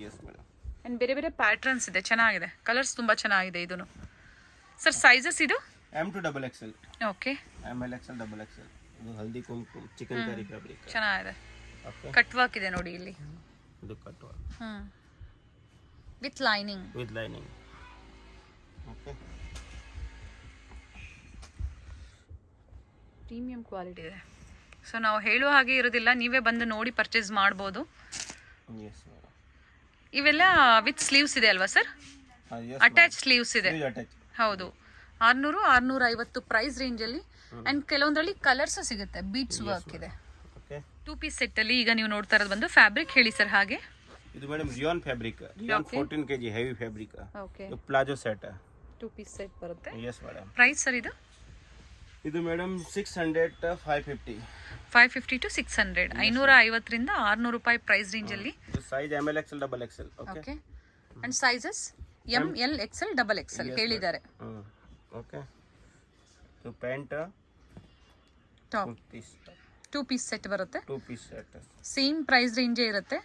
ಆ್ಯಂಡ್ ಬೇರೆ ಪ್ಯಾಟ್ರನ್ಸ್ ಇದೆ, ಚೆನ್ನಾಗಿದೆ. ಕಲರ್ಸ್ ತುಂಬ ಚೆನ್ನಾಗಿದೆ. ಇದನ್ನು ಸರ್ ಸೈಜಸ್ ಇದು M2XXL. Okay, MLXL, XXL. ಇದು ಹಲ್ದಿ ಕುಂಕುಮ ಚಿಕನ್ ಕರಿ ಫ್ಯಾಬ್ರಿಕ್. ಚೆನ್ನಾಗಿದೆ. ಓಕೆ, ಕಟ್ ವರ್ಕ್ ಇದೆ ನೋಡಿ ಇಲ್ಲಿ. ಇದು cut work with lining. Okay, premium quality ಇದೆ. ಸೊ ನಾವು ಹೇಳುವ ಹಾಗೆ ಇರೋದಿಲ್ಲ, ನೀವೇ ಬಂದು ನೋಡಿ ಪರ್ಚೇಸ್ ಮಾಡ್ಬೋದು. ಇವೆಲ್ಲ ವಿತ್ ಸ್ಲೀವ್ಸ್ ಇದೆ ಅಲ್ವಾ ಸರ್? ಅಟ್ಯಾಚ್ ಸ್ಲೀವ್ಸ್ ಇದೆ. ಹೌದು, 600, 650 ಪ್ರೈಸ್ ರೇಂಜಲ್ಲಿ. ಆ್ಯಂಡ್ ಕೆಲವೊಂದರಲ್ಲಿ ಕಲರ್ಸ್ ಸಿಗುತ್ತೆ. ಬೀಟ್ಸ್ ವರ್ಕ್ ಇದೆ. 2 ಪೀಸ್ ಸೆಟ್ ಅಲ್ಲಿ ಈಗ ನೀವು ನೋಡ್ತಾ ಇರೋದು ಬಂದು ಫ್ಯಾಬ್ರಿಕ್ ಹೇಳಿ ಸರ್ ಹಾಗೆ. ಇದು madam rayon fabric. Rayon 14 kg heavy fabric. Okay, ಇದು ಪ್ಲಾಜೋ ಸೆಟ್ 2 ಪೀಸ್ ಸೆಟ್ ಬರುತ್ತೆ. Yes madam. ಪ್ರೈಸ್ ಸರ್ ಇದು? ಇದು ಮೇಡಮ್ 600 to 550. 550 to 600, 550 ರಿಂದ 600 ರೂಪಾಯಿ ಪ್ರೈಸ್ ರೇಂಜ್ ಅಲ್ಲಿ. ಇದು size MLXL, XXL. Okay, and sizes ML, XL, XXL ಹೇಳಿದ್ದಾರೆ. ಓಕೆ, ಇದು ಪ್ಯಾಂಟ್ ಟಾಪ್ 2 ಪೀಸ್ ಸೆಟ್ ಬರುತ್ತೆ. 2 ಪೀಸ್ ಸೆಟ್ ಸೇಮ್ ಪ್ರೈಸ್ ರೇಂಜೇ ಇರುತ್ತೆ.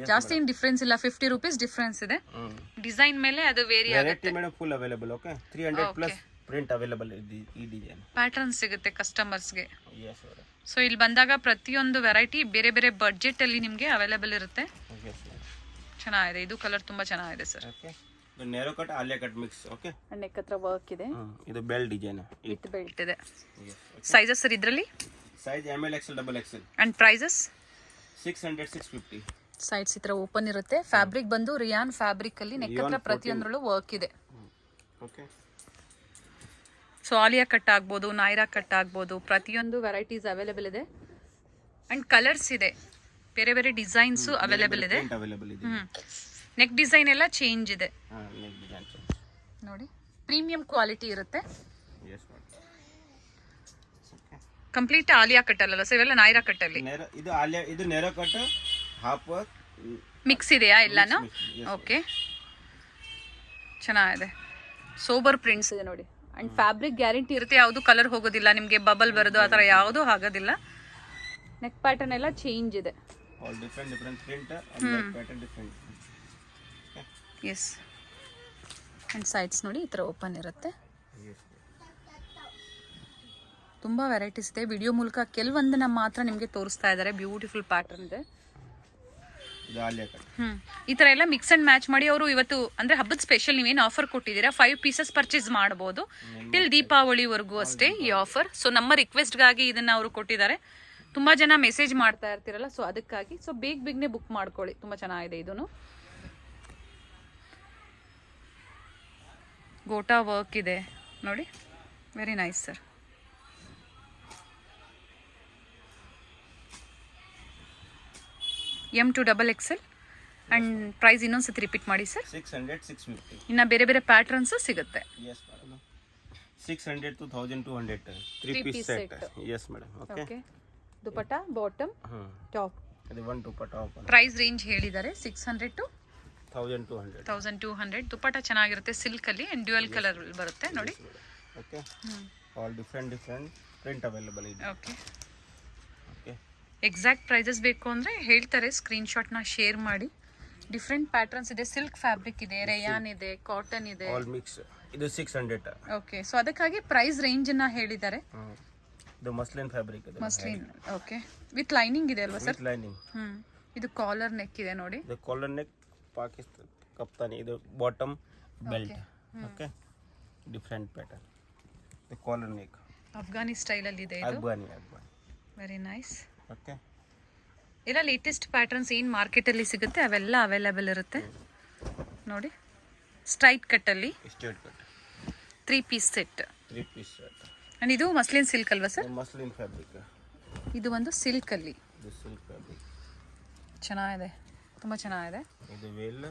ಜಾಸ್ತಿ ಏನು ಡಿಫರೆನ್ಸ್ ಇಲ್ಲ, 50 ರೂಪೀಸ್ ಡಿಫರೆನ್ಸ್ ಇದೆ. ಡಿಸೈನ್ ಮೇಲೆ ಅದು ವೇರಿ ಆಗುತ್ತೆ. Madam full available. Okay, 300 plus print available. ಈ ಡಿಸೈನ್ ಪ್ಯಾಟರ್ನ್ ಸಿಗುತ್ತೆ ಕಸ್ಟಮರ್ಸ್ಗೆ. Yes madam. ಸೊ ಇಲ್ಲಿ ಬಂದಾಗ ಪ್ರತಿಯೊಂದು ವೆರೈಟಿ ಬೇರೆ ಬಡ್ಜೆಟ್ ಅಲ್ಲಿ ನಿಮಗೆ ಅವೈಲೇಬಲ್ ಇರುತ್ತೆ. ಚೆನ್ನಾಗಿದೆ. ಇದು ಕಲರ್ ತುಂಬಾ ಚೆನ್ನಾಗಿದೆ ಸರ್. ಓಕೆ, ಇದು narrow cut Alia cut mix. Okay, neck ಹತ್ರ ವರ್ಕ್ ಇದೆ. ಇದು ಬೆಲ್ಟ್ ಡಿಸೈನ್ ವಿತ್ ಬೆಲ್ಟ್ ಇದೆ. ಸೈಜಸ್ ಸರ್ ಇದರಲ್ಲಿ? Size MLXL, XXL. And prices 600, 650. Sides ಈ ತರ ಓಪನ್ ಇರುತ್ತೆ. ಫ್ಯಾಬ್ರಿಕ್ ಬಂದು ರಿಯಾನ್ ಫ್ಯಾಬ್ರಿಕ್ ಅಲ್ಲಿ ನೆಕ್ ಹತ್ರ ಪ್ರತಿಯೊಂದರಲ್ಲೂ ವರ್ಕ್ ಇದೆ. ಓಕೆ, ಸೊ ಆಲಿಯಾ ಕಟ್ ಆಗ್ಬೋದು, ನೈರಾ ಕಟ್ ಆಗ್ಬೋದು, ಪ್ರತಿಯೊಂದು ವೆರೈಟೀಸ್ ಅವೈಲೇಬಲ್ ಇದೆ. ಆ್ಯಂಡ್ ಕಲರ್ಸ್ ಇದೆ, ಬೇರೆ ಬೇರೆ ಡಿಸೈನ್ಸು ಅವೈಲೇಬಲ್ ಇದೆ. ಅವೈಲೇಬಲ್ ಇದೆ. ನೆಕ್ ಡಿಸೈನ್ ಎಲ್ಲ ಚೇಂಜ್ ಇದೆ ನೆಕ್ ಡಿಸೈನ್ ನೋಡಿ. ಪ್ರೀಮಿಯಂ ಕ್ವಾಲಿಟಿ ಇರುತ್ತೆ. Yes madam. Complete Alia cut ಅಲ್ಲ ಸರ್, ಇವೆಲ್ಲ ನೈರಾ ಕಟ್ ಅಲ್ಲಿ. ಇದು ಆಲಿಯಾ, ಇದು ನೆರೋ ಕಟ್ ಹಾಫ್ ಮಿಕ್ಸ್ ಇದೆಯಾ ಎಲ್ಲಾನು? ಓಕೆ, ಚೆನ್ನಾಗಿದೆ. ಸೋಬರ್ ಪ್ರಿಂಟ್ಸ್ ಇದೆ ನೋಡಿ. ಅಂಡ್ ಫ್ಯಾಬ್ರಿಕ್ ಗ್ಯಾರಂಟಿ ಇರುತ್ತೆ, ಯಾವುದು ಕಲರ್ ಹೋಗೋದಿಲ್ಲ ನಿಮಗೆ, ಬಬಲ್ ಬರೋದು ಆ ಥರ ಯಾವುದೂ ಆಗೋದಿಲ್ಲ. ನೆಕ್ ಪ್ಯಾಟರ್ನ್ ಎಲ್ಲ ಚೇಂಜ್ ಇದೆ. All different different print and pattern different. Yes. And sides ನೋಡಿ ಈ ಥರ ಓಪನ್ ಇರುತ್ತೆ. ತುಂಬ ವೆರೈಟೀಸ್ ಇದೆ. ವಿಡಿಯೋ ಮೂಲಕ ಕೆಲವೊಂದನ್ನ ಮಾತ್ರ ನಿಮಗೆ ತೋರಿಸ್ತಾ ಇದ್ದಾರೆ. ಬ್ಯೂಟಿಫುಲ್ ಪ್ಯಾಟರ್ನ್ ಇದೆ. ಈ ಥರ ಎಲ್ಲ ಮಿಕ್ಸ್ ಅಂಡ್ ಮ್ಯಾಚ್ ಮಾಡಿ ಅವರು ಇವತ್ತು ಅಂದರೆ ಹಬ್ಬದ ಸ್ಪೆಷಲ್ ನೀವೇನು ಆಫರ್ ಕೊಟ್ಟಿದ್ದೀರಾ, 5 ಪೀಸಸ್ ಪರ್ಚೇಸ್ ಮಾಡ್ಬೋದು ಟಿಲ್ ದೀಪಾವಳಿವರೆಗೂ ಅಷ್ಟೇ ಈ ಆಫರ್. ಸೊ ನಮ್ಮ ರಿಕ್ವೆಸ್ಟ್ಗಾಗಿ ಇದನ್ನು ಅವರು ಕೊಟ್ಟಿದ್ದಾರೆ. ತುಂಬ ಜನ ಮೆಸೇಜ್ ಮಾಡ್ತಾ ಇರ್ತೀರಲ್ಲ, ಸೊ ಅದಕ್ಕಾಗಿ. ಸೊ ಬೇಗನೆ ಬುಕ್ ಮಾಡ್ಕೊಳ್ಳಿ, ತುಂಬ ಚೆನ್ನಾಗಿದೆ. ಇದೂ ಗೋಟಾ ವರ್ಕ್ ಇದೆ ನೋಡಿ, very nice sir. M2XXL and price ಇನ್ನೊಂದ್ಸತಿ ರಿಪೀಟ್ ಮಾಡಿ ಸರ್. 600 650. ಇನ್ನು ಬೇರೆ ಬೇರೆ ಪ್ಯಾಟರ್ನ್ಸ್ ಸಿಗುತ್ತೆ. Yes madam. 600 to 1200 3 piece set. Yes madam. Okay. Dupatta, bottom, top. ಅದು ಒಂದು ದುಪಟ್ಟಾ ಓಪನ್. ಪ್ರೈಸ್ ರೇಂಜ್ ಹೇಳಿದ್ದಾರೆ 600 to 1200. 1200. ದುಪಟ್ಟಾ ಚೆನ್ನಾಗಿರುತ್ತೆ, ಸಿಲ್ಕ್ ಅಲ್ಲಿ ಅಂಡ್ ಡ್ಯುಯಲ್ ಕಲರ್ ಬರುತ್ತೆ ನೋಡಿ. Okay. All different print available ಇದೆ. ಓಕೆ. ಓಕೆ. ಎಕ್ಸಾಕ್ಟ್ ಪ್ರೈಸಸ್ ಬೇಕು ಅಂದರೆ ಹೇಳ್ತಾರೆ, ಸ್ಕ್ರೀನ್ಶಾಟ್ನ ಶೇರ್ ಮಾಡಿ. ಡಿಫ್ರೆಂಟ್ ಪ್ಯಾಟರ್ನ್ಸ್ ಇದೆ, ಸಿಲ್ಕ್ ಫ್ಯಾಬ್ರಿಕ್ ಇದೆ, ರೇಯಾನ್ ಇದೆ, ಕಾಟನ್ ಇದೆ, ಆಲ್ ಮಿಕ್ಸ್. ಇದು 600. ಓಕೆ. ಸೊ ಅದಕ್ಕಾಗಿ ಪ್ರೈಸ್ ರೇಂಜನ್ನ ಹೇಳಿದ್ದಾರೆ. ಇದು ಮಸ್ಲಿನ್ ಫ್ಯಾಬ್ರಿಕ್ ಇದೆ. ಮಸ್ಲಿನ್. ಓಕೆ. ವಿತ್ ಲೈನಿಂಗ್ ಇದೆ ಅಲ್ವಾ ಸರ್? With lining. ಇದು ಕಾಲರ್ ನೆಕ್ ಇದೆ ನೋಡಿ. ಇದು ಕಾಲರ್ ನೆಕ್ ಪಾಕಿಸ್ತಾನ್ ಕಪ್ತಾನಿ. ಇದು bottom belt. Okay. Different pattern. ಇದು ಕಾಲರ್ ನೆಕ್ ಅಫ್ಘಾನಿ ಸ್ಟೈಲ್ ಅಲ್ಲಿ ಇದೆ. ಇದು ಅಫ್ಘಾನಿ. Very nice. ಓಕೆ. ಎಲ್ಲ ಲೇಟೆಸ್ಟ್ ಪ್ಯಾಟರ್ನ್ಸ್ ಏನು ಮಾರ್ಕೆಟಲ್ಲಿ ಸಿಗುತ್ತೆ ಅವೆಲ್ಲ ಅವೈಲೇಬಲ್ ಇರುತ್ತೆ ನೋಡಿ. ಸ್ಟ್ರೈಟ್ ಕಟ್ಟಲ್ಲಿ straight cut 3 piece set. 3 piece set. And ಇದು ಮಸ್ಲಿನ್ ಸಿಲ್ಕ್ ಅಲ್ವಾ ಸರ್? Muslin fabric. ಇದು ಒಂದು ಸಿಲ್ಕಲ್ಲಿ. ಇದು ಸಿಲ್ಕ್ ಫ್ಯಾಬ್ರಿಕ್ ಚೆನ್ನಾಗಿದೆ, ತುಂಬ ಚೆನ್ನಾಗಿದೆ. ಇದು ವೇಲ್.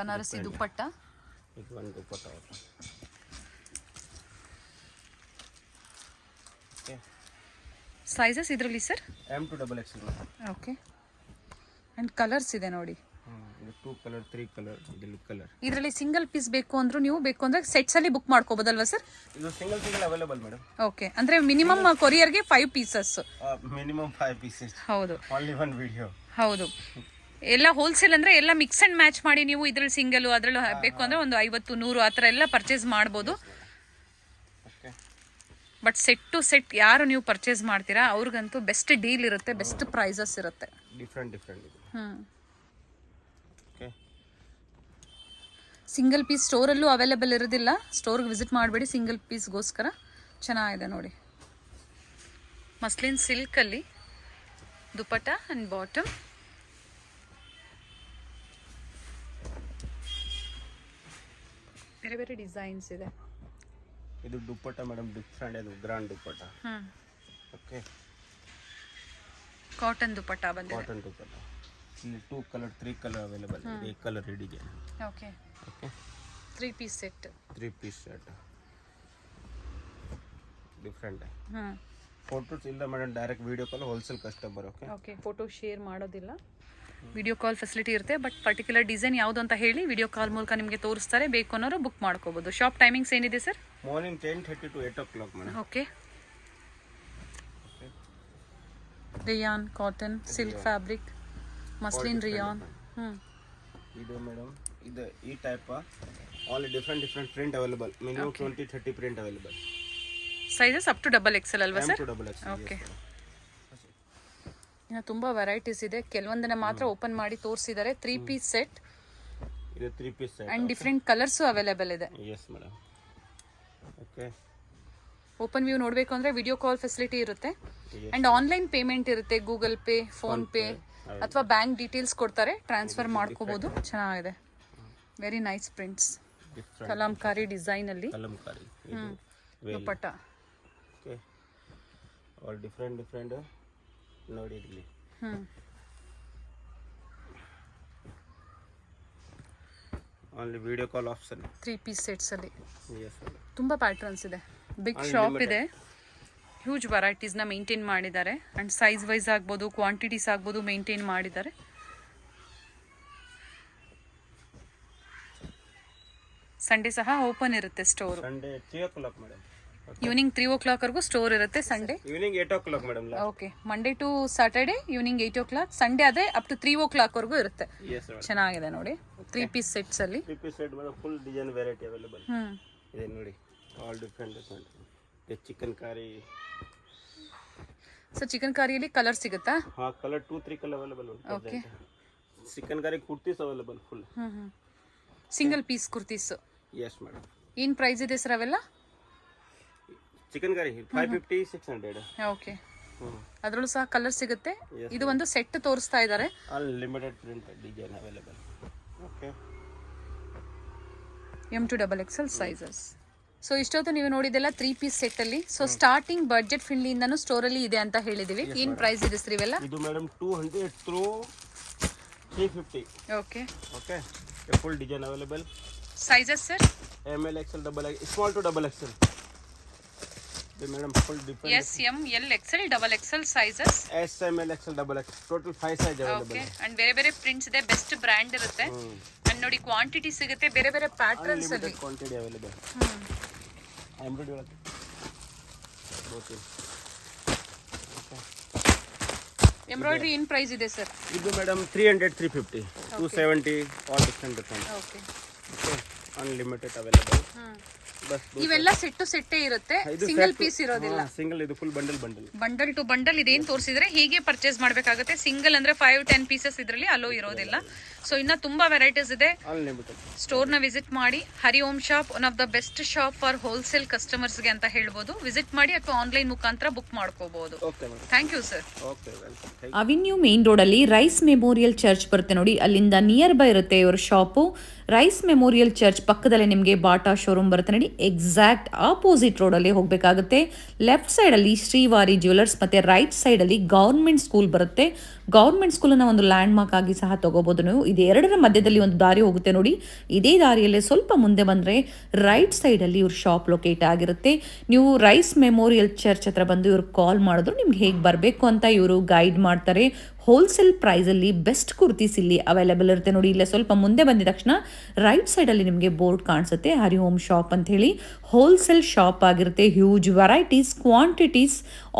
ಬನಾರಸಿ ದುಪ್ಪಟ್ಟ. ಇದು ಒಂದು ದುಪ್ಪಟ್ಟ. ಓಕೆ. ಸೈಜಸ್ ಇದರಲ್ಲಿ sir? M2XXL. Okay. And colours ಇದೆ ನೋಡಿ. ಇದು 2 ಕಲರ್ 3 ಕಲರ್. ಇದು ಕಲರ್. ಇದರಲ್ಲಿ ಸಿಂಗಲ್ ಪೀಸ್ ಬೇಕು ಅಂದ್ರೂ ನೀವು ಬೇಕು ಅಂದರೆ ಸೆಟ್ಸಲ್ಲಿ ಬುಕ್ ಮಾಡ್ಕೋಬೋದಲ್ವಾ ಸರ್? ಇದು ಸಿಂಗಲ್ ಅವೈಲೇಬಲ್ ಮೇಡಮ್. ಓಕೆ. ಅಂದರೆ ಮಿನಿಮಮ್ ಕೊರಿಯರ್ಗೆ 5 ಪೀಸಸ್. Minimum 5 pieces. ಹೌದು. Only one video. ಹೌದು. ಎಲ್ಲ ಹೋಲ್ಸೇಲ್ ಅಂದರೆ ಎಲ್ಲ ಮಿಕ್ಸ್ ಆ್ಯಂಡ್ ಮ್ಯಾಚ್ ಮಾಡಿ ನೀವು ಇದ್ರಲ್ಲಿ ಸಿಂಗಲು ಅದರಲ್ಲಿ ಬೇಕು ಅಂದರೆ ಒಂದು 50 100 ಆ ಥರ ಎಲ್ಲ ಪರ್ಚೇಸ್ ಮಾಡ್ಬೋದು. ಬಟ್ ಸೆಟ್ ಟು ಸೆಟ್ ಯಾರು ನೀವು ಪರ್ಚೇಸ್ ಮಾಡ್ತೀರಾ ಅವ್ರಿಗಂತೂ ಬೆಸ್ಟ್ ಡೀಲ್ ಇರುತ್ತೆ, ಬೆಸ್ಟ್ ಪ್ರೈಸಸ್ ಇರುತ್ತೆ. ಡಿಫರೆಂಟ್. ಓಕೆ. ಸಿಂಗಲ್ ಪೀಸ್ ಸ್ಟೋರಲ್ಲೂ ಅವೈಲೇಬಲ್ ಇರೋದಿಲ್ಲ, ಸ್ಟೋರ್ಗೆ ವಿಸಿಟ್ ಮಾಡಬೇಡಿ ಸಿಂಗಲ್ ಪೀಸ್ಗೋಸ್ಕರ. ಚೆನ್ನಾಗಿದೆ ನೋಡಿ. ಮಸ್ಲಿನ್ ಸಿಲ್ಕಲ್ಲಿ ದುಪಟ್ಟಾ ಆ್ಯಂಡ್ ಬಾಟಮ್. ಬೇರೆ ಬೇರೆ ಡಿಸೈನ್ಸ್ ಇದೆ. ಇದು ದುಪ್ಪಟ್ಟ ಮೇಡಮ್, ಡಿಫರೆಂಟ್. ಇದು grand dupatta. Okay. Cotton dupatta ಬಂದಿದೆ. ಕಾಟನ್ ದುಪ್ಪಟ್ಟ. ಇಲ್ಲಿ 2 ಕಲರ್ 3 ಕಲರ್ ಅವೈಲೇಬಲ್ ಇದೆ. ಕಲರ್ ರೆಡಿಗೆ. Okay. Okay. 3 piece set. 3 piece set. Different. Photos ಇಲ್ಲ ಮೇಡಮ್, ಡೈರೆಕ್ಟ್ ವಿಡಿಯೋ ಕಾಲ್ wholesale customer. Okay. Okay. Photo share ಮಾಡೋದಿಲ್ಲ, ವಿಡಿಯೋ ಕಾಲ್ ಫೆಸಿಲಿಟಿ ಇರುತ್ತೆ. ಬಟ್ ಪರ್ಟಿಕ್ಯುಲರ್ ಡಿಸೈನ್ ಯಾವುದು ಅಂತ ಹೇಳಿ ವಿಡಿಯೋ ಕಾಲ್ ಮೂಲಕ ನಿಮಗೆ ತೋರಿಸ್ತಾರೆ. ಬೇಕು ಅನ್ನೋರು ಬುಕ್ ಮಾಡ್ಕೋಬೋದು. ಶಾಪ್ ಟೈಮಿಂಗ್ಸ್ ಏನಿದೆ sir? Morning 10:30 to 8 o'clock madam. Okay. Rayon, cotton, silk fabric, muslin rayon. ಇದು ಮೇಡಮ್, ಇದು ಈ type all different print available. Minimum 20-30 print available. Sizes up to XXL ಅಲ್ವಾ ಸರ್? M2XXL. ಓಕೆ. ಇನ್ನು ತುಂಬ varieties ಇದೆ, ಕೆಲವೊಂದನ್ನ ಮಾತ್ರ open ಮಾಡಿ ತೋರಿಸಿದ್ದಾರೆ. 3 ಪೀಸ್ ಸೆಟ್. ಇದು 3 piece set and different colours available ಇದೆ. Yes madam. Okay. Open view ನೋಡಬೇಕು ಅಂದರೆ ವಿಡಿಯೋ ಕಾಲ್ ಫೆಸಿಲಿಟಿ ಇರುತ್ತೆ. ಅಂಡ್ ಆನ್ಲೈನ್ ಪೇಮೆಂಟ್ ಇರುತ್ತೆ, ಗೂಗಲ್ ಪೇ, ಫೋನ್ ಪೇ ಅಥವಾ ಬ್ಯಾಂಕ್ ಡೀಟೇಲ್ಸ್ ಕೊಡ್ತಾರೆ, ಟ್ರಾನ್ಸ್ಫರ್ ಮಾಡ್ಕೋಬೋದು. ಚೆನ್ನಾಗಿದೆ. Very nice prints. Kalamkari design ಅಲ್ಲಿ. ದುಪ್ಪಟ್ಟ. ಓಕೆ, ಆಲ್ ಡಿಫ್ರೆಂಟ್ ನೋಡಿ ಇಲ್ಲಿ. Only video call option. 3 piece sets ಅಲ್ಲಿ ಎಸ್, ತುಂಬ ಪ್ಯಾಟ್ರನ್ಸ್ ಇದೆ. ಬಿಗ್ ಶಾಪ್ ಇದೆ, ಹ್ಯೂಜ್ ವೆರೈಟೀಸ್ನ ಮೇಂಟೈನ್ ಮಾಡಿದ್ದಾರೆ. ಆ್ಯಂಡ್ ಸೈಜ್ ವೈಸ್ ಆಗ್ಬೋದು, ಕ್ವಾಂಟಿಟೀಸ್ ಆಗ್ಬೋದು, ಮೇಂಟೈನ್ ಮಾಡಿದ್ದಾರೆ. ಸಂಡೇ ಸಹ ಓಪನ್ ಇರುತ್ತೆ store. Sunday 3 o'clock madam. Evening 3 o'clock ವರೆಗೂ ಸ್ಟೋರ್ ಇರುತ್ತೆ. Sunday evening 8 o'clock madam. Okay, Monday to Saturday evening 8 o'clock. Sunday ಅದೇ ಅಪ್ ಟು 3 o'clock ವರೆಗೂ ಇರುತ್ತೆ. Yes madam. ಚೆನ್ನಾಗಿದೆ ನೋಡಿ, 3 ಪೀಸ್ ಸೆಟ್ಸ್ ಅಲ್ಲಿ. 3 piece set madam, full design variety available ಇದೆ ನೋಡಿ. All different. Chikankari. So ಚಿಕನ್ ಕಾರಿಯಲ್ಲಿ ಕಲರ್ ಸಿಗುತ್ತಾ? ಹಾಂ, ಕಲರ್ 2-3 ಕಲರ್ ಅವೈಲೇಬಲ್ ಉಂಟು. Okay, chikankari kurtis available full. Single piece kurtis. Yes madam. ಏನು ಪ್ರೈಸ್ ಇದೆ ಸರ್ ಅವೆಲ್ಲ? ಚಿಕನ್ ಕಾರಿ 550-600. ಓಕೆ, ಅದರಲ್ಲೂ ಸಹ ಕಲರ್ ಸಿಗುತ್ತೆ. ಇದು ಒಂದು ಸೆಟ್ ತೋರಿಸ್ತಾ ಇದ್ದಾರೆ. Unlimited print design available. Okay, M to XXL sizes. So ಇಷ್ಟೊತ್ತು ನೀವು ನೋಡಿದೆಲ್ಲ 3 ಪೀಸ್ ಸೆಟ್ ಅಲ್ಲಿ. ಸೊ ಸ್ಟಾರ್ಟಿಂಗ್ ಬಡ್ಜೆಟ್ ಫ್ರೆಂಡ್ಲಿ ಇಂದನೂ ಸ್ಟೋರ್ ಅಲ್ಲಿ ಇದೆ ಅಂತ ಹೇಳಿದೀವಿ. ಏನ್ ಪ್ರೈಸ್ ಇದೆ ಸರ್ ಇವೆಲ್ಲ? ಇದು madam 200 through 350. Okay okay, full design available. Sizes sir? ML XL small to XXL. Madam full different. S M L XL XXL sizes. S M L XL XXL total 5 size available. Okay, and ಬೇರೆ ಬೇರೆ prints ಇದೆ, best brand ಇರುತ್ತೆ. And ನೋಡಿ quantity ಸಿಗುತ್ತೆ, ಬೇರೆ ಬೇರೆ patterns ಅಲ್ಲಿ quantity available. Embroidery ಒಳಗೆ ಎಂಬ್ರಾಯ್ಡರಿ ಇನ್ ಪ್ರೈಸ್ ಇದೆ ಸರ್? ಇದು madam 300-350 270 all different. Okay, unlimited available. ಬಸ್ ಇವೆಲ್ಲ ಸೆಟ್ ಟು ಸೆಟ್ಟೇ ಇರುತ್ತೆ, ಸಿಂಗಲ್ ಪೀಸ್ ಇರೋದಿಲ್ಲ. ಸಿಂಗಲ್, ಇದು full bundle. Bundle to bundle ಇದೇನು ತೋರಿಸಿದ್ರೆ ಹೀಗೆ ಪರ್ಚೇಸ್ ಮಾಡಬೇಕಾಗುತ್ತೆ. ಸಿಂಗಲ್ ಅಂದ್ರೆ 5-10 ಪೀಸಸ್ ಇದರಲ್ಲಿ ಅಲೋ ಇರೋದಿಲ್ಲ. ಸೊ ಇನ್ನ ತುಂಬಾ ವೆರೈಟೀಸ್ ಇದೆ. ಅನ್ಲಿಮಿಟೆಡ್. ಸ್ಟೋರ್ ನ ವಿಸಿಟ್ ಮಾಡಿ. Hari Om shop one of the best shop for wholesale customers ಗೆ ಅಂತ ಹೇಳ್ಬೋದು. ವಿಸಿಟ್ ಮಾಡಿ ಅಥವಾ ಆನ್ಲೈನ್ ಮುಖಾಂತರ ಬುಕ್ ಮಾಡ್ಕೋಬಹುದು. Okay madam, thank you sir. Okay, welcome. Avenue main road ಅಲ್ಲಿ ರೈಸ್ ಮೆಮೋರಿಯಲ್ ಚರ್ಚ್ ಬರುತ್ತೆ ನೋಡಿ, ಅಲ್ಲಿಂದ ನಿಯರ್ ಬೈ ಇರುತ್ತೆ ಇವ್ರ ಶಾಪು. ರೈಸ್ ಮೆಮೋರಿಯಲ್ ಚರ್ಚ್ ಪಕ್ಕದಲ್ಲೇ ನಿಮಗೆ ಬಾಟಾ ಶೋರೂಮ್ ಬರುತ್ತೆ ನೋಡಿ. ಎಕ್ಸಾಕ್ಟ್ ಆಪೋಸಿಟ್ ರೋಡ್ ಅಲ್ಲಿ ಹೋಗಬೇಕಾಗುತ್ತೆ. ಲೆಫ್ಟ್ ಸೈಡ್ ಅಲ್ಲಿ ಶ್ರೀವಾರಿ ಜ್ಯುವೆಲರ್ಸ್, ಮತ್ತೆ ರೈಟ್ ಸೈಡ್ ಅಲ್ಲಿ ಗವರ್ಮೆಂಟ್ ಸ್ಕೂಲ್ ಬರುತ್ತೆ. ಗವರ್ಮೆಂಟ್ ಸ್ಕೂಲನ್ನ ಒಂದು ಲ್ಯಾಂಡ್ ಮಾರ್ಕ್ ಆಗಿ ಸಹ ತಗೋಬಹುದು ನೀವು. ಇದು ಎರಡರ ಮಧ್ಯದಲ್ಲಿ ಒಂದು ದಾರಿ ಹೋಗುತ್ತೆ ನೋಡಿ. ಇದೇ ದಾರಿಯಲ್ಲೇ ಸ್ವಲ್ಪ ಮುಂದೆ ಬಂದರೆ ರೈಟ್ ಸೈಡಲ್ಲಿ ಇವ್ರ ಶಾಪ್ ಲೊಕೇಟ್ ಆಗಿರುತ್ತೆ. ನೀವು ರೈಸ್ ಮೆಮೋರಿಯಲ್ ಚರ್ಚ್ ಹತ್ರ ಬಂದು ಇವ್ರಿಗೆ ಕಾಲ್ ಮಾಡಿದ್ರು ನಿಮ್ಗೆ ಹೇಗೆ ಬರಬೇಕು ಅಂತ ಇವರು ಗೈಡ್ ಮಾಡ್ತಾರೆ. ಹೋಲ್ಸೇಲ್ ಪ್ರೈಸಲ್ಲಿ ಬೆಸ್ಟ್ ಕುರ್ತೀಸ್ ಇಲ್ಲಿ ಅವೈಲೇಬಲ್ ಇರುತ್ತೆ ನೋಡಿ. ಇಲ್ಲೇ ಸ್ವಲ್ಪ ಮುಂದೆ ಬಂದಿದ ತಕ್ಷಣ ರೈಟ್ ಸೈಡಲ್ಲಿ ನಿಮಗೆ ಬೋರ್ಡ್ ಕಾಣಿಸುತ್ತೆ, ಹರಿ ಓಂ ಶಾಪ್ ಅಂತ ಹೇಳಿ. ಹೋಲ್ಸೇಲ್ ಶಾಪ್ ಆಗಿರುತ್ತೆ. ಹ್ಯೂಜ್ ವೆರೈಟೀಸ್, ಕ್ವಾಂಟಿಟೀಸ್,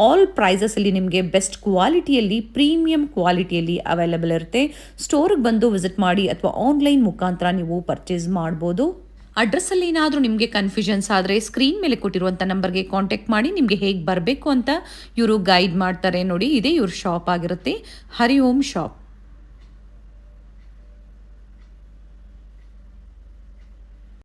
ಆಲ್ ಪ್ರೈಸಸಲ್ಲಿ ನಿಮಗೆ ಬೆಸ್ಟ್ ಕ್ವಾಲಿಟಿಯಲ್ಲಿ, ಪ್ರೀಮಿಯಂ ಕ್ವಾಲಿಟಿಯಲ್ಲಿ ಅವೈಲೇಬಲ್ ಇರುತ್ತೆ. ಸ್ಟೋರ್ಗೆ ಬಂದು ವಿಸಿಟ್ ಮಾಡಿ ಅಥವಾ ಆನ್ಲೈನ್ ಮುಖಾಂತರ ನೀವು ಪರ್ಚೇಸ್ ಮಾಡ್ಬೋದು. ಅಡ್ರೆಸ್ಸಲ್ಲಿ ಏನಾದರೂ ನಿಮಗೆ ಕನ್ಫ್ಯೂಷನ್ಸ್ ಆದರೆ ಸ್ಕ್ರೀನ್ ಮೇಲೆ ಕೊಟ್ಟಿರುವಂಥ ನಂಬರ್ಗೆ ಕಾಂಟ್ಯಾಕ್ಟ್ ಮಾಡಿ. ನಿಮಗೆ ಹೇಗೆ ಬರಬೇಕು ಅಂತ ಇವರು ಗೈಡ್ ಮಾಡ್ತಾರೆ ನೋಡಿ. ಇದೇ ಇವ್ರ ಶಾಪ್ ಆಗಿರುತ್ತೆ, ಹರಿ ಓಂ ಶಾಪ್.